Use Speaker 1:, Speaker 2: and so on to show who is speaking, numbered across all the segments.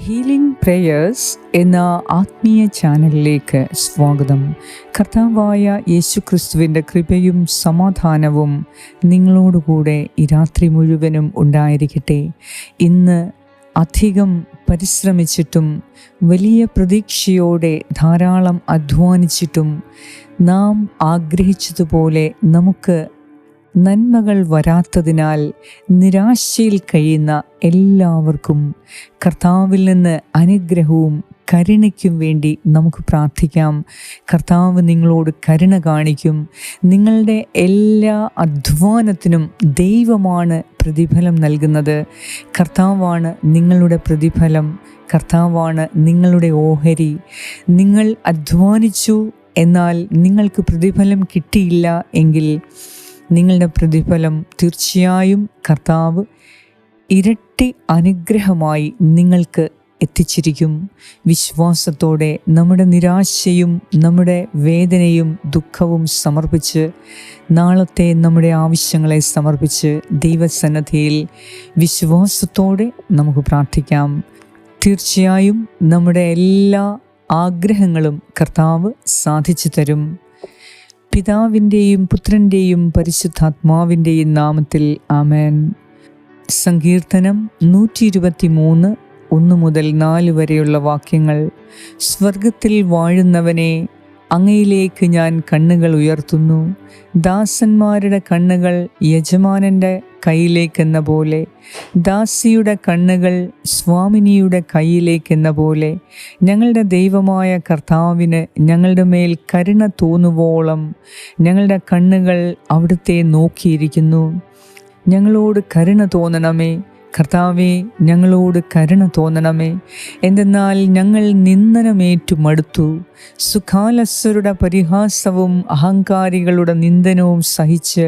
Speaker 1: Healing prayers എന്ന ആത്മീയ ചാനലിലേക്ക് സ്വാഗതം. കർത്താവായ യേശുക്രിസ്തുവിൻ്റെ കൃപയും സമാധാനവും നിങ്ങളോടുകൂടെ ഈ രാത്രി മുഴുവനും ഉണ്ടായിരിക്കട്ടെ. ഇന്ന് അധികം പരിശ്രമിച്ചിട്ടും വലിയ പ്രതീക്ഷയോടെ ധാരാളം അധ്വാനിച്ചിട്ടും നാം ആഗ്രഹിച്ചതുപോലെ നമുക്ക് നന്മകൾ വരാത്തതിനാൽ നിരാശയിൽ കഴിയുന്ന എല്ലാവർക്കും കർത്താവിൽ നിന്ന് അനുഗ്രഹവും കരുണയ്ക്കും വേണ്ടി നമുക്ക് പ്രാർത്ഥിക്കാം. കർത്താവ് നിങ്ങളോട് കരുണ കാണിക്കും. നിങ്ങളുടെ എല്ലാ അധ്വാനത്തിനും ദൈവമാണ് പ്രതിഫലം നൽകുന്നത്. കർത്താവാണ് നിങ്ങളുടെ പ്രതിഫലം. കർത്താവാണ് നിങ്ങളുടെ ഓഹരി. നിങ്ങൾ അധ്വാനിച്ചു, എന്നാൽ നിങ്ങൾക്ക് പ്രതിഫലം കിട്ടിയില്ല എങ്കിൽ നിങ്ങളുടെ പ്രതിഫലം തീർച്ചയായും കർത്താവ് ഇരട്ടി അനുഗ്രഹമായി നിങ്ങൾക്ക് എത്തിച്ചിരിക്കും. വിശ്വാസത്തോടെ നമ്മുടെ നിരാശയും നമ്മുടെ വേദനയും ദുഃഖവും സമർപ്പിച്ച്, നാളത്തെ നമ്മുടെ ആവശ്യങ്ങളെ സമർപ്പിച്ച് ദൈവസന്നിധിയിൽ വിശ്വാസത്തോടെ നമുക്ക് പ്രാർത്ഥിക്കാം. തീർച്ചയായും നമ്മുടെ എല്ലാ ആഗ്രഹങ്ങളും കർത്താവ് സാധിച്ചു തരും. പിതാവിൻ്റെയും പുത്രൻ്റെയും പരിശുദ്ധാത്മാവിൻ്റെയും നാമത്തിൽ ആമേൻ. സങ്കീർത്തനം 123 1 മുതൽ 4 വരെയുള്ള വാക്യങ്ങൾ. സ്വർഗത്തിൽ വാഴുന്നവനെ, അങ്ങയിലേക്ക് ഞാൻ കണ്ണുകൾ ഉയർത്തുന്നു. ദാസന്മാരുടെ കണ്ണുകൾ യജമാനൻ്റെ കയ്യിലേക്കെന്ന പോലെ, ദാസിയുടെ കണ്ണുകൾ സ്വാമിനിയുടെ കയ്യിലേക്കെന്ന പോലെ, ഞങ്ങളുടെ ദൈവമായ കർത്താവിന് ഞങ്ങളുടെ മേൽ കരുണ തോന്നുവോളം ഞങ്ങളുടെ കണ്ണുകൾ അവിടുത്തെ നോക്കിയിരിക്കുന്നു. ഞങ്ങളോട് കരുണ തോന്നണമേ കർത്താവേ, ഞങ്ങളോട് കരുണ തോന്നണമേ. എന്തെന്നാൽ ഞങ്ങൾ നിന്ദനമേറ്റു മടുത്തു. സുഖാലസ്വരുടെ പരിഹാസവും അഹങ്കാരികളുടെ നിന്ദനവും സഹിച്ച്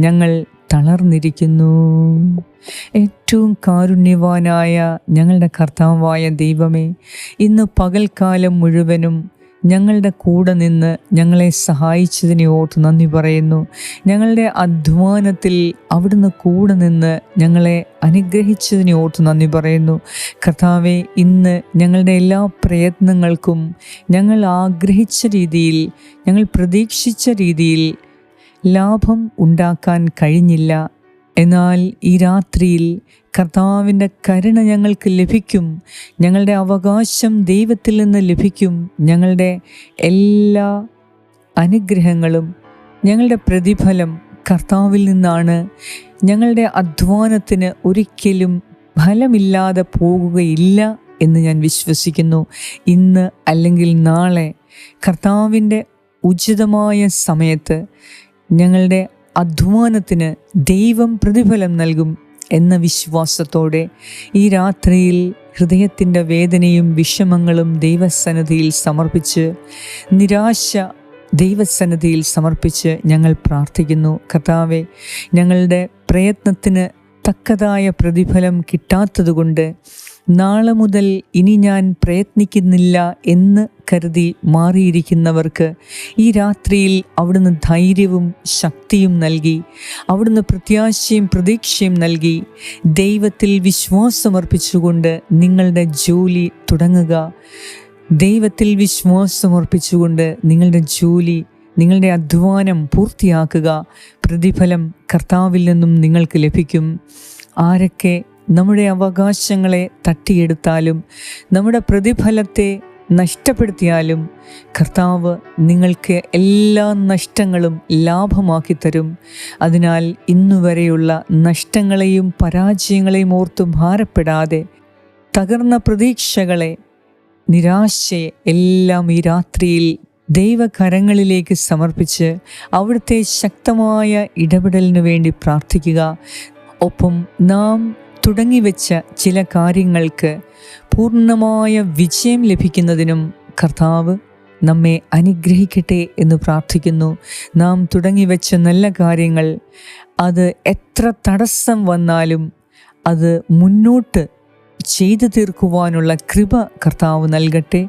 Speaker 1: ഞങ്ങൾ തളർന്നിരിക്കുന്നു. ഏറ്റവും കാരുണ്യവാനായ ഞങ്ങളുടെ കർത്താവായ ദൈവമേ, ഇന്ന് പകൽക്കാലം മുഴുവനും ഞങ്ങളുടെ കൂടെ നിന്ന് ഞങ്ങളെ സഹായിച്ചതിനെ ഓർത്ത് നന്ദി പറയുന്നു. ഞങ്ങളുടെ അധ്വാനത്തിൽ അവിടുന്ന് കൂടെ നിന്ന് ഞങ്ങളെ അനുഗ്രഹിച്ചതിനെ ഓർത്ത് നന്ദി പറയുന്നു. കർത്താവെ, ഇന്ന് ഞങ്ങളുടെ എല്ലാ പ്രയത്നങ്ങൾക്കും ഞങ്ങൾ ആഗ്രഹിച്ച രീതിയിൽ, ഞങ്ങൾ പ്രതീക്ഷിച്ച രീതിയിൽ ലാഭം ഉണ്ടാക്കാൻ കഴിഞ്ഞില്ല. എന്നാൽ ഈ രാത്രിയിൽ കർത്താവിൻ്റെ കരുണ ഞങ്ങൾക്ക് ലഭിക്കും. ഞങ്ങളുടെ അവകാശം ദൈവത്തിൽ നിന്ന് ലഭിക്കും. ഞങ്ങളുടെ എല്ലാ അനുഗ്രഹങ്ങളും ഞങ്ങളുടെ പ്രതിഫലം കർത്താവിൽ നിന്നാണ്. ഞങ്ങളുടെ അധ്വാനത്തിന് ഒരിക്കലും ഫലമില്ലാതെ പോകുകയില്ല എന്ന് ഞാൻ വിശ്വസിക്കുന്നു. ഇന്ന് അല്ലെങ്കിൽ നാളെ കർത്താവിൻ്റെ ഉചിതമായ സമയത്ത് ഞങ്ങളുടെ അധ്വാനത്തിന് ദൈവം പ്രതിഫലം നൽകും എന്ന വിശ്വാസത്തോടെ ഈ രാത്രിയിൽ ഹൃദയത്തിൻ്റെ വേദനയും വിഷമങ്ങളും ദൈവസന്നിധിയിൽ സമർപ്പിച്ച്, നിരാശ ദൈവസന്നിധിയിൽ സമർപ്പിച്ച് ഞങ്ങൾ പ്രാർത്ഥിക്കുന്നു. കർത്താവെ, ഞങ്ങളുടെ പ്രയത്നത്തിന് തക്കതായ പ്രതിഫലം കിട്ടാത്തതുകൊണ്ട് നാളെ മുതൽ ഇനി ഞാൻ പ്രയത്നിക്കുന്നില്ല എന്ന് കരുതി മാറിയിരിക്കുന്നവർക്ക് ഈ രാത്രിയിൽ അവിടുന്ന് ധൈര്യവും ശക്തിയും നൽകി, അവിടുന്ന് പ്രത്യാശയും പ്രതീക്ഷയും നൽകി. ദൈവത്തിൽ വിശ്വാസമർപ്പിച്ചുകൊണ്ട് നിങ്ങളുടെ ജോലി തുടങ്ങുക. ദൈവത്തിൽ വിശ്വാസമർപ്പിച്ചുകൊണ്ട് നിങ്ങളുടെ ജോലി, നിങ്ങളുടെ അധ്വാനം പൂർത്തിയാക്കുക. പ്രതിഫലം കർത്താവിൽ നിന്നും നിങ്ങൾക്ക് ലഭിക്കും. ആരൊക്കെ നമ്മുടെ അവകാശങ്ങളെ തട്ടിയെടുത്താലും നമ്മുടെ പ്രതിഫലത്തെ നഷ്ടപ്പെടുത്തിയാലും കർത്താവ് നിങ്ങൾക്ക് എല്ലാ നഷ്ടങ്ങളും ലാഭമാക്കി തരും. അതിനാൽ ഇന്നുവരെയുള്ള നഷ്ടങ്ങളെയും പരാജയങ്ങളെയും ഓർത്ത് ഭാരപ്പെടാതെ, തകർന്ന പ്രതീക്ഷകളെ, നിരാശയെ എല്ലാം ഈ രാത്രിയിൽ ദൈവകരങ്ങളിലേക്ക് സമർപ്പിച്ച് അവിടുത്തെ ശക്തമായ ഇടപെടലിനു വേണ്ടി പ്രാർത്ഥിക്കുക. ഒപ്പം നാം തുടങ്ങിവെച്ച ചില കാര്യങ്ങൾക്ക് പൂർണ്ണമായ വിജയം ലഭിക്കുന്നതിനും കർത്താവ് നമ്മെ അനുഗ്രഹിക്കട്ടെ എന്ന് പ്രാർത്ഥിക്കുന്നു. നാം തുടങ്ങിവെച്ച നല്ല കാര്യങ്ങൾ, അത് എത്ര തടസ്സം വന്നാലും അത് മുന്നോട്ട് ചെയ്തു തീർക്കുവാനുള്ള കൃപ കർത്താവ് നൽകട്ടെ.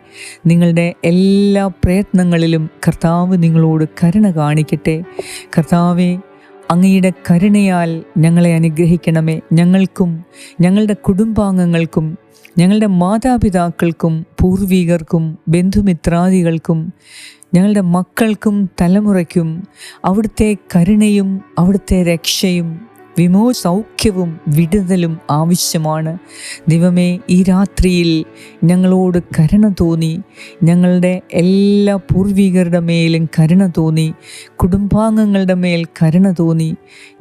Speaker 1: നിങ്ങളുടെ എല്ലാ പ്രയത്നങ്ങളിലും കർത്താവ് നിങ്ങളോട് കരുണ കാണിക്കട്ടെ. കർത്താവെ, അങ്ങയുടെ കരുണയാൽ ഞങ്ങളെ അനുഗ്രഹിക്കണമേ. ഞങ്ങൾക്കും ഞങ്ങളുടെ കുടുംബാംഗങ്ങൾക്കും ഞങ്ങളുടെ മാതാപിതാക്കൾക്കും പൂർവികർക്കും ബന്ധുമിത്രാദികൾക്കും ഞങ്ങളുടെ മക്കൾക്കും തലമുറയ്ക്കും അവിടുത്തെ കരുണയും അവിടുത്തെ രക്ഷയും സൗഖ്യവും വിടുതലും ആവശ്യമാണ്. ദൈവമേ, ഈ രാത്രിയിൽ ഞങ്ങളോട് കരുണ തോന്നി, ഞങ്ങളുടെ എല്ലാ പൂർവികരുടെ മേലും കരുണ തോന്നി, കുടുംബാംഗങ്ങളുടെ മേൽ കരുണ തോന്നി,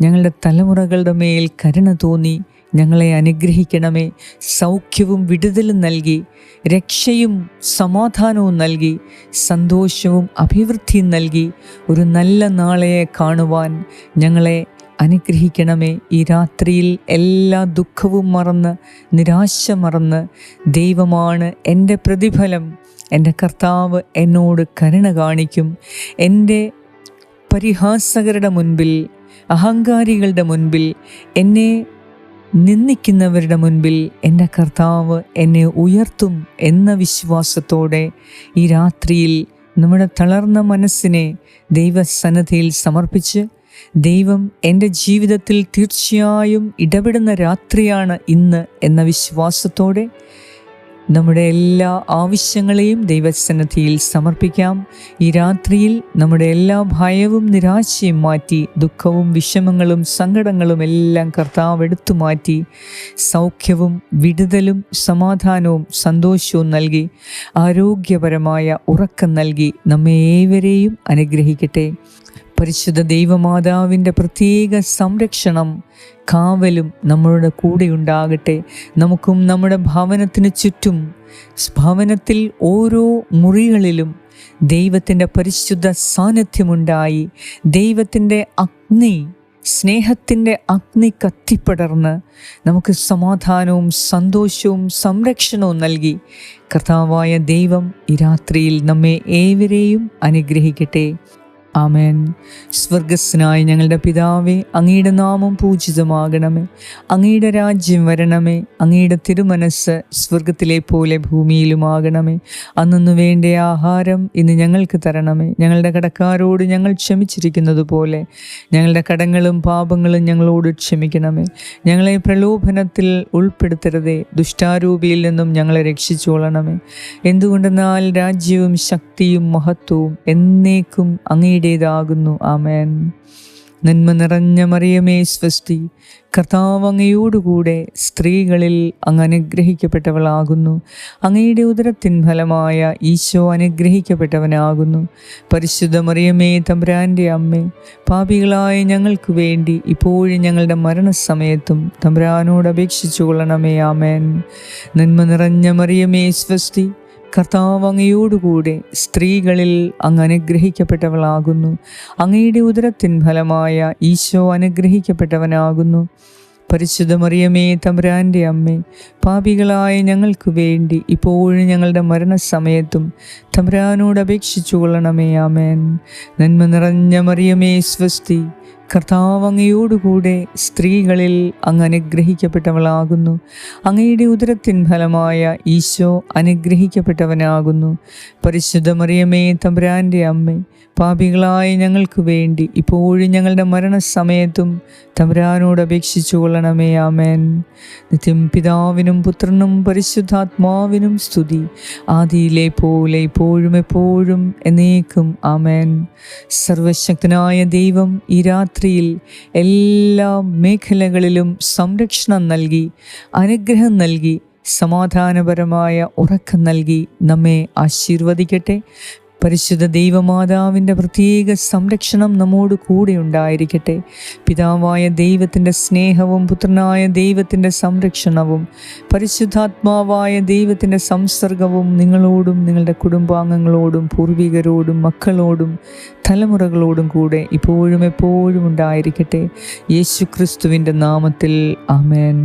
Speaker 1: ഞങ്ങളുടെ തലമുറകളുടെ മേൽ കരുണ തോന്നി. ഞങ്ങളെ അനുഗ്രഹിക്കണമേ. സൗഖ്യവും വിടുതലും നൽകി, രക്ഷയും സമാധാനവും നൽകി, സന്തോഷവും അഭിവൃദ്ധിയും നൽകി ഒരു നല്ല നാളെ കാണുവാൻ ഞങ്ങളെ അനുഗ്രഹിക്കണമേ. ഈ രാത്രിയിൽ എല്ലാ ദുഃഖവും മറന്ന്, നിരാശ മറന്ന്, ദൈവമാണ് എൻ്റെ പ്രതിഫലം, എൻ്റെ കർത്താവ് എന്നോട് കരുണ കാണിക്കും, എൻ്റെ പരിഹാസകരുടെ മുൻപിൽ, അഹങ്കാരികളുടെ മുൻപിൽ, എന്നെ നിന്ദിക്കുന്നവരുടെ മുൻപിൽ എൻ്റെ കർത്താവ് എന്നെ ഉയർത്തും എന്ന വിശ്വാസത്തോടെ ഈ രാത്രിയിൽ നമ്മുടെ തളർന്ന മനസ്സിനെ ദൈവസന്നിധിയിൽ സമർപ്പിച്ച്, ദൈവം എൻ്റെ ജീവിതത്തിൽ തീർച്ചയായും ഇടപെടുന്ന രാത്രിയാണ് ഇന്ന് എന്ന വിശ്വാസത്തോടെ നമ്മുടെ എല്ലാ ആവശ്യങ്ങളെയും ദൈവസന്നിധിയിൽ സമർപ്പിക്കാം. ഈ രാത്രിയിൽ നമ്മുടെ എല്ലാ ഭയവും നിരാശയും മാറ്റി, ദുഃഖവും വിഷമങ്ങളും സങ്കടങ്ങളും എല്ലാം കർത്താവ് എടുത്തു മാറ്റി, സൗഖ്യവും വിടുതലും സമാധാനവും സന്തോഷവും നൽകി, ആരോഗ്യപരമായ ഉറക്കം നൽകി നമ്മെ ഏവരെയും അനുഗ്രഹിക്കട്ടെ. പരിശുദ്ധ ദൈവമാതാവിൻ്റെ പ്രത്യേക സംരക്ഷണം, കാവലും നമ്മളുടെ കൂടെ ഉണ്ടാകട്ടെ. നമുക്കും നമ്മുടെ ഭവനത്തിന് ചുറ്റും, ഭവനത്തിൽ ഓരോ മുറികളിലും ദൈവത്തിൻ്റെ പരിശുദ്ധ സാന്നിധ്യമുണ്ടായി, ദൈവത്തിൻ്റെ അഗ്നി, സ്നേഹത്തിൻ്റെ അഗ്നി കത്തിപ്പടർന്ന് നമുക്ക് സമാധാനവും സന്തോഷവും സംരക്ഷണവും നൽകി കർത്താവായ ദൈവം ഈ രാത്രിയിൽ നമ്മെ ഏവരെയും അനുഗ്രഹിക്കട്ടെ. ആമേൻ. സ്വർഗസ്നായ ഞങ്ങളുടെ പിതാവേ, അങ്ങയുടെ നാമം പൂജിതമാകണമേ, അങ്ങയുടെ രാജ്യം വരണമേ, അങ്ങയുടെ തിരുമനസ്സ് സ്വർഗത്തിലെ പോലെ ഭൂമിയിലുമാകണമേ. അന്നു വേണ്ട ആഹാരം ഇന്ന് ഞങ്ങൾക്ക് തരണമേ. ഞങ്ങളുടെ കടക്കാരോട് ഞങ്ങൾ ക്ഷമിച്ചിരിക്കുന്നത് പോലെ ഞങ്ങളുടെ കടങ്ങളും പാപങ്ങളും ഞങ്ങളോട് ക്ഷമിക്കണമേ. ഞങ്ങളെ പ്രലോഭനത്തിൽ ഉൾപ്പെടുത്തരുതേ, ദുഷ്ടാരൂപിയിൽ നിന്നും ഞങ്ങളെ രക്ഷിച്ചുകൊള്ളണമേ. എന്തുകൊണ്ടെന്നാൽ രാജ്യവും ശക്തിയും മഹത്വവും എന്നേക്കും അങ്ങയുടെ ാകുന്നു. ആമേൻ. നന്മ നിറഞ്ഞ മറിയമേ സ്വസ്തി, കർത്താവ് അങ്ങയോടുകൂടെ സ്ത്രീകളിൽ അങ്ങ് അനുഗ്രഹിക്കപ്പെട്ടവളാകുന്നു. അങ്ങയുടെ ഉദരത്തിൻ ഫലമായ ഈശോ അനുഗ്രഹിക്കപ്പെട്ടവനാകുന്നു. പരിശുദ്ധ മറിയമേ തമ്പുരാൻ്റെ അമ്മേ, പാപികളായ ഞങ്ങൾക്ക് വേണ്ടി ഇപ്പോഴും ഞങ്ങളുടെ മരണസമയത്തും തമ്പുരാനോട് അപേക്ഷിച്ചു കൊള്ളണമേ. ആമേൻ. നന്മ നിറഞ്ഞ മറിയമേ സ്വസ്തി, കർത്താവ് അങ്ങയോടുകൂടെ സ്ത്രീകളിൽ അങ്ങ് അനുഗ്രഹിക്കപ്പെട്ടവളാകുന്നു. അങ്ങയുടെ ഉദരത്തിൻ ഫലമായ ഈശോ അനുഗ്രഹിക്കപ്പെട്ടവനാകുന്നു. പരിശുദ്ധ മറിയമേ തമ്പുരാൻ്റെ അമ്മേ, പാപികളായ ഞങ്ങൾക്ക് വേണ്ടി ഇപ്പോഴും ഞങ്ങളുടെ മരണസമയത്തും തമ്പുരാനോട് അപേക്ഷിച്ചു കൊള്ളണമേ. ആമേൻ. നന്മ നിറഞ്ഞ മറിയമേ സ്വസ്തി, കർത്താവ് അങ്ങയോടുകൂടെ സ്ത്രീകളിൽ അങ്ങ് അനുഗ്രഹിക്കപ്പെട്ടവളാകുന്നു. അങ്ങയുടെ ഉദരത്തിൻ ഫലമായ ഈശോ അനുഗ്രഹിക്കപ്പെട്ടവനാകുന്നു. പരിശുദ്ധ മറിയമേ തമ്പുരാൻ്റെ അമ്മേ, പാപികളായ ഞങ്ങൾക്ക് വേണ്ടി ഇപ്പോഴും ഞങ്ങളുടെ മരണസമയത്തും തമ്പുരാനോട് അപേക്ഷിച്ചു കൊള്ളണമേ. ആമേൻ. നിത്യം പിതാവിനും പുത്രനും പരിശുദ്ധാത്മാവിനും സ്തുതി, ആദിയിലെ പോലെ ഇപ്പോഴും എപ്പോഴും എന്നേക്കും. ആമേൻ. സർവശക്തനായ ദൈവം ഈ രാത്രിയിൽ എല്ലാ മേഖലകളിലും സംരക്ഷണം നൽകി, അനുഗ്രഹം നൽകി, സമാധാനപരമായ ഉറക്കം നൽകി നമ്മെ ആശീർവദിക്കട്ടെ. പരിശുദ്ധ ദൈവമാതാവിൻ്റെ പ്രത്യേക സംരക്ഷണം നമ്മോട് കൂടെ ഉണ്ടായിരിക്കട്ടെ. പിതാവായ ദൈവത്തിൻ്റെ സ്നേഹവും പുത്രനായ ദൈവത്തിൻ്റെ സംരക്ഷണവും പരിശുദ്ധാത്മാവായ ദൈവത്തിൻ്റെ സംസർഗവും നിങ്ങളോടും നിങ്ങളുടെ കുടുംബാംഗങ്ങളോടും പൂർവികരോടും മക്കളോടും തലമുറകളോടും കൂടെ ഇപ്പോഴും എപ്പോഴും ഉണ്ടായിരിക്കട്ടെ. യേശു ക്രിസ്തുവിൻ്റെ നാമത്തിൽ ആമേൻ.